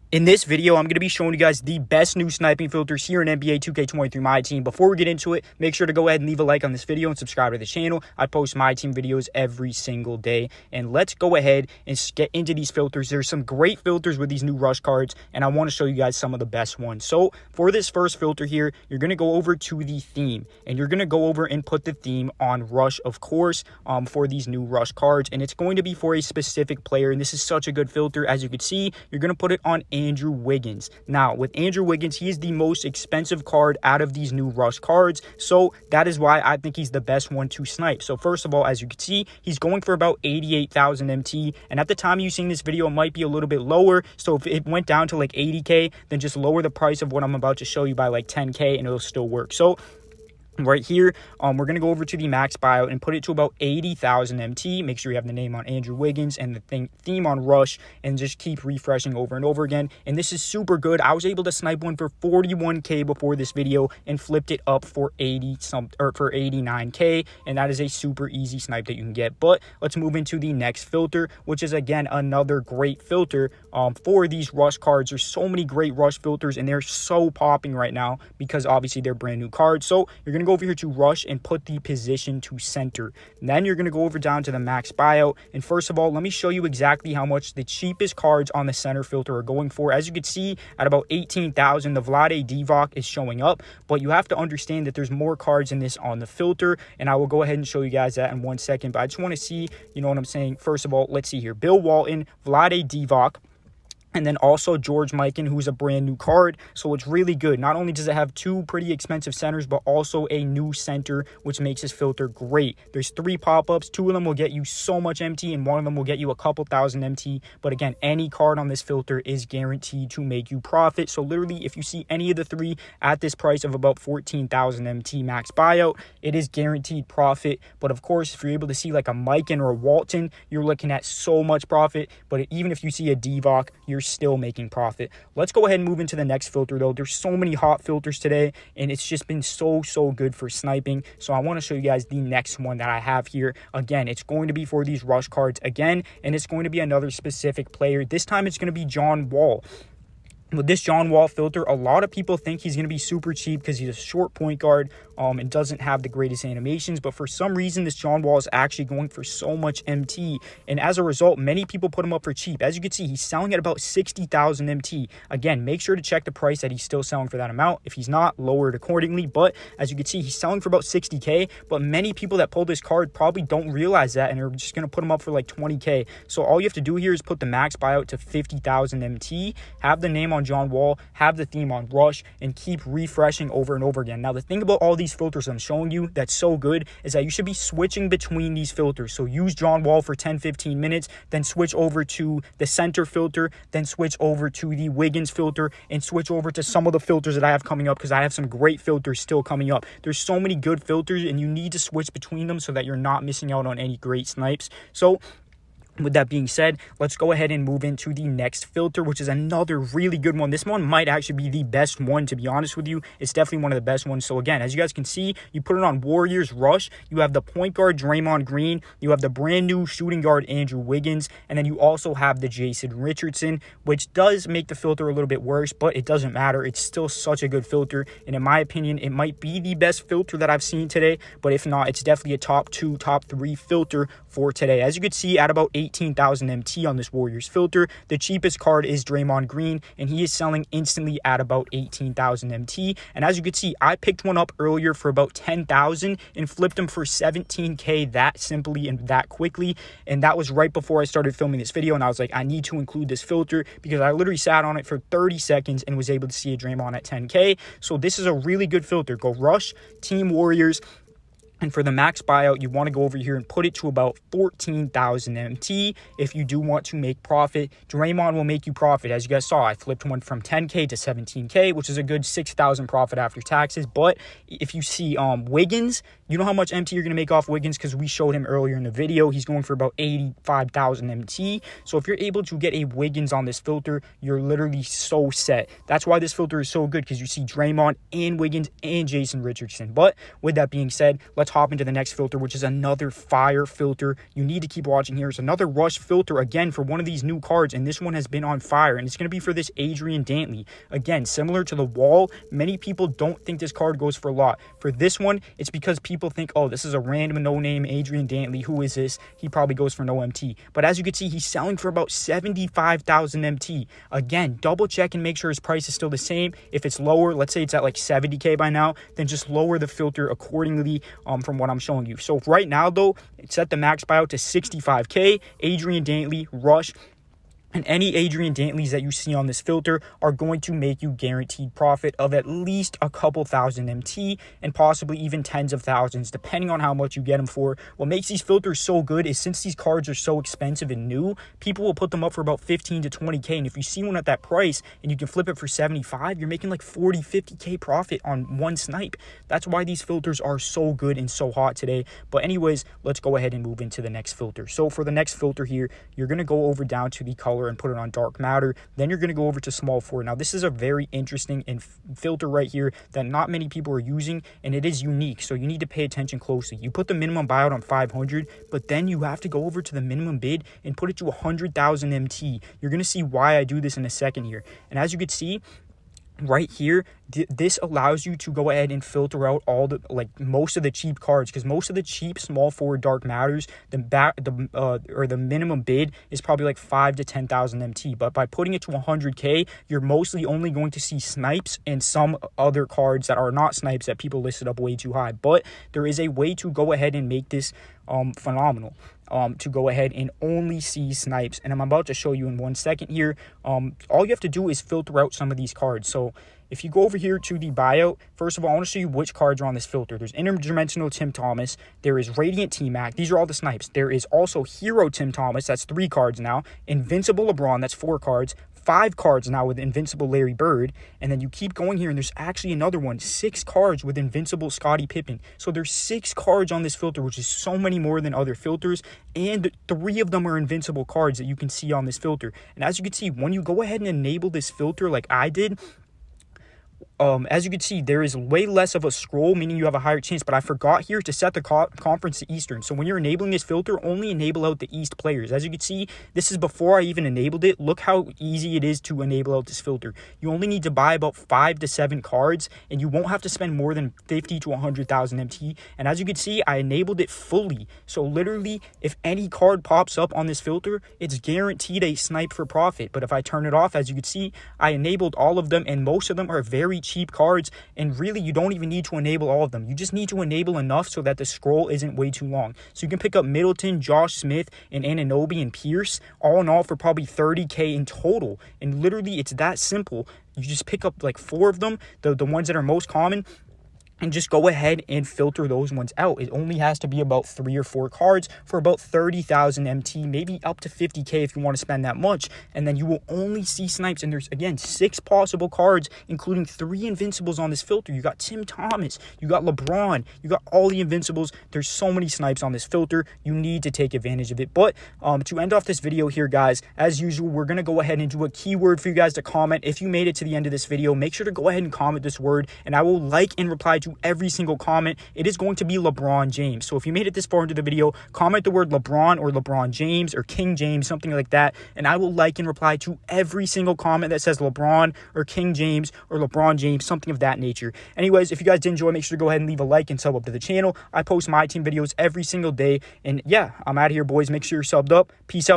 In this video, I'm going to be showing you guys the best new sniping filters here in NBA 2K23 My Team. Before we get into it, make sure to go ahead and leave a like on this video and subscribe to the channel. I post My Team videos every single day. And let's go ahead and get into these filters. There's some great filters with these new rush cards, and I want to show you guys some of the best ones. So for this first filter here, you're going to go over to the theme, and you're going to go over and put the theme on rush, of course, for these new rush cards. And it's going to be for a specific player, and this is such a good filter. As you can see, you're going to put it on Andrew Wiggins. Now, with Andrew Wiggins, he is the most expensive card out of these new rush cards, so that is why I think he's the best one to snipe. So first of all, as you can see, he's going for about 88,000 MT, and at the time you're seeing this video, it might be a little bit lower. So if it went down to like 80k, then just lower the price of what I'm about to show you by like 10k, and it'll still work. So right here, we're going to go over to the max buyout and put it to about 80,000 MT. Make sure you have the name on Andrew Wiggins and the theme on rush, and just keep refreshing over and over again. And this is super good. I was able to snipe one for 41k before this video and flipped it up for 89k, and that is a super easy snipe that you can get. But let's move into the next filter, which is again another great filter for these rush cards. There's so many great rush filters, and they're so popping right now because obviously they're brand new cards. So you're going to go over here to rush and put the position to center. And then you're going to go over down to the max buyout. And first of all, let me show you exactly how much the cheapest cards on the center filter are going for. As you can see, at about 18,000, the Vlade Divac is showing up, but you have to understand that there's more cards in this on the filter, and I will go ahead and show you guys that in 1 second. But I just want to see, you know what I'm saying? First of all, let's see here. Bill Walton, Vlade Divac, and then also George Mikan, who's a brand new card. So it's really good. Not only does it have two pretty expensive centers, but also a new center, which makes this filter great. There's 3 pop-ups. 2 of them will get you so much MT, and 1 of them will get you a couple thousand MT. But again, any card on this filter is guaranteed to make you profit. So literally, if you see any of the 3 at this price of about 14,000 MT max buyout, it is guaranteed profit. But of course, if you're able to see like a Mikan or a Walton, you're looking at so much profit. But even if you see a Divac, you're still making profit. Let's go ahead and move into the next filter though. There's so many hot filters today, and it's just been so good for sniping. So I want to show you guys the next one that I have here. Again, it's going to be for these rush cards again, and it's going to be another specific player. This time it's going to be John Wall. With this John Wall filter, a lot of people think he's going to be super cheap because he's a short point guard and doesn't have the greatest animations. But for some reason, this John Wall is actually going for so much MT. And as a result, many people put him up for cheap. As you can see, he's selling at about 60,000 MT. Again, make sure to check the price that he's still selling for that amount. If he's not, lower it accordingly. But as you can see, he's selling for about 60k. But many people that pull this card probably don't realize that, and they're just going to put him up for like 20k. So all you have to do here is put the max buyout to 50,000 MT, have the name on John Wall, have the theme on rush, and keep refreshing over and over again. Now, the thing about all these filters I'm showing you that's so good is that you should be switching between these filters. So use John Wall for 10-15 minutes, then switch over to the center filter, then switch over to the Wiggins filter, and switch over to some of the filters that I have coming up, because I have some great filters still coming up. There's so many good filters, and you need to switch between them so that you're not missing out on any great snipes. So with that being said, let's go ahead and move into the next filter, which is another really good one. This one might actually be the best one, to be honest with you. It's definitely one of the best ones. So again, as you guys can see, you put it on Warriors Rush. You have the point guard Draymond Green. You have the brand new shooting guard Andrew Wiggins. And then you also have the Jason Richardson, which does make the filter a little bit worse, but it doesn't matter. It's still such a good filter. And in my opinion, it might be the best filter that I've seen today. But if not, it's definitely a top 2, top 3 filter for today. As you can see, at about 18,000 MT on this Warriors filter, the cheapest card is Draymond Green, and he is selling instantly at about 18,000 MT. And as you can see, I picked one up earlier for about 10,000 and flipped him for 17k that simply and that quickly. And that was right before I started filming this video, and I was like, I need to include this filter because I literally sat on it for 30 seconds and was able to see a Draymond at 10k. So this is a really good filter. Go Rush, Team Warriors. And for the max buyout, you want to go over here and put it to about 14,000 MT if you do want to make profit. Draymond will make you profit. As you guys saw, I flipped one from 10k to 17k, which is a good 6,000 profit after taxes. But if you see Wiggins, You know how much MT you're going to make off Wiggins because we showed him earlier in the video. He's going for about 85,000 MT. So if you're able to get a Wiggins on this filter, you're literally so set. That's why this filter is so good, because you see Draymond and Wiggins and Jason Richardson. But with that being said, let's hop into the next filter, which is another fire filter. You need to keep watching here. It's another rush filter, again, for one of these new cards, and this one has been on fire, and it's going to be for this Adrian Dantley. Again, similar to the wall, many people don't think this card goes for a lot. For this one, it's because people think, oh, this is a random no-name Adrian Dantley. Who is this? He probably goes for no MT. But as you can see, he's selling for about 75,000 MT. Again, double check and make sure his price is still the same. If it's lower, let's say it's at like 70K by now, then just lower the filter accordingly from what I'm showing you. So right now, though, set the max buyout to 65K. Adrian Dantley, rush. And any Adrian Dantleys that you see on this filter are going to make you guaranteed profit of at least a couple thousand MT and possibly even tens of thousands, depending on how much you get them for. What makes these filters so good is since these cards are so expensive and new, people will put them up for about 15 to 20K. And if you see one at that price and you can flip it for 75, you're making like 40, 50K profit on one snipe. That's why these filters are so good and so hot today. But anyways, let's go ahead and move into the next filter. So for the next filter here, you're going to go over down to the color and put it on dark matter. Then you're going to go over to small 4. Now this is a very interesting filter right here that not many people are using, and it is unique, so you need to pay attention closely. You put the minimum buyout on 500, but then you have to go over to the minimum bid and put it to 100,000 MT. You're going to see why I do this in a second here. And as you can see right here, this allows you to go ahead and filter out all the most of the cheap cards, because most of the cheap small forward dark matters, the minimum bid is probably like 5 to 10,000 MT. But by putting it to 100K, you're mostly only going to see snipes and some other cards that are not snipes that people listed up way too high. But there is a way to go ahead and make this phenomenal. To go ahead and only see snipes, and I'm about to show you in 1 second here. All you have to do is filter out some of these cards. So if you go over here to the buyout, first of all, I want to show you which cards are on this filter. There's Interdimensional Tim Thomas. There is Radiant T-Mac. These are all the snipes. There is also Hero Tim Thomas. That's 3 cards now. Invincible LeBron. That's 4 cards. 5 cards now with Invincible Larry Bird. And then you keep going here, and there's actually another one. 6 cards with Invincible Scottie Pippen. So there's 6 cards on this filter, which is so many more than other filters. And 3 of them are invincible cards that you can see on this filter. And as you can see, when you go ahead and enable this filter like I did, as you can see, there is way less of a scroll, meaning you have a higher chance. But I forgot here to set the conference to Eastern. So when you're enabling this filter, only enable out the East players. As you can see, this is before I even enabled it. Look how easy it is to enable out this filter. You only need to buy about 5 to 7 cards, and you won't have to spend more than 50 to 100,000 MT. And as you can see, I enabled it fully. So literally, if any card pops up on this filter, it's guaranteed a snipe for profit. But if I turn it off, as you can see, I enabled all of them, and most of them are very cheap cards, and really you don't even need to enable all of them. You just need to enable enough so that the scroll isn't way too long. So you can pick up Middleton, Josh Smith, and Anunoby and Pierce, all in all for probably 30K in total. And literally it's that simple. You just pick up like 4 of them, the ones that are most common, and just go ahead and filter those ones out. It only has to be about 3 or 4 cards for about 30,000 MT, maybe up to 50K if you want to spend that much. And then you will only see snipes. And there's, again, 6 possible cards, including 3 invincibles on this filter. You got Tim Thomas, you got LeBron, you got all the invincibles. There's so many snipes on this filter. You need to take advantage of it. But to end off this video here, guys, as usual, we're going to go ahead and do a keyword for you guys to comment. If you made it to the end of this video, make sure to go ahead and comment this word, and I will like and reply to every single comment. It is going to be LeBron James. So if you made it this far into the video, comment the word LeBron or LeBron James or King James, something like that, and I will like and reply to every single comment that says LeBron or King James or LeBron James, something of that nature. Anyways, if you guys did enjoy, make sure to go ahead and leave a like and sub up to the channel. I post my team videos every single day, and yeah, I'm out of here, boys. Make sure you're subbed up. Peace out.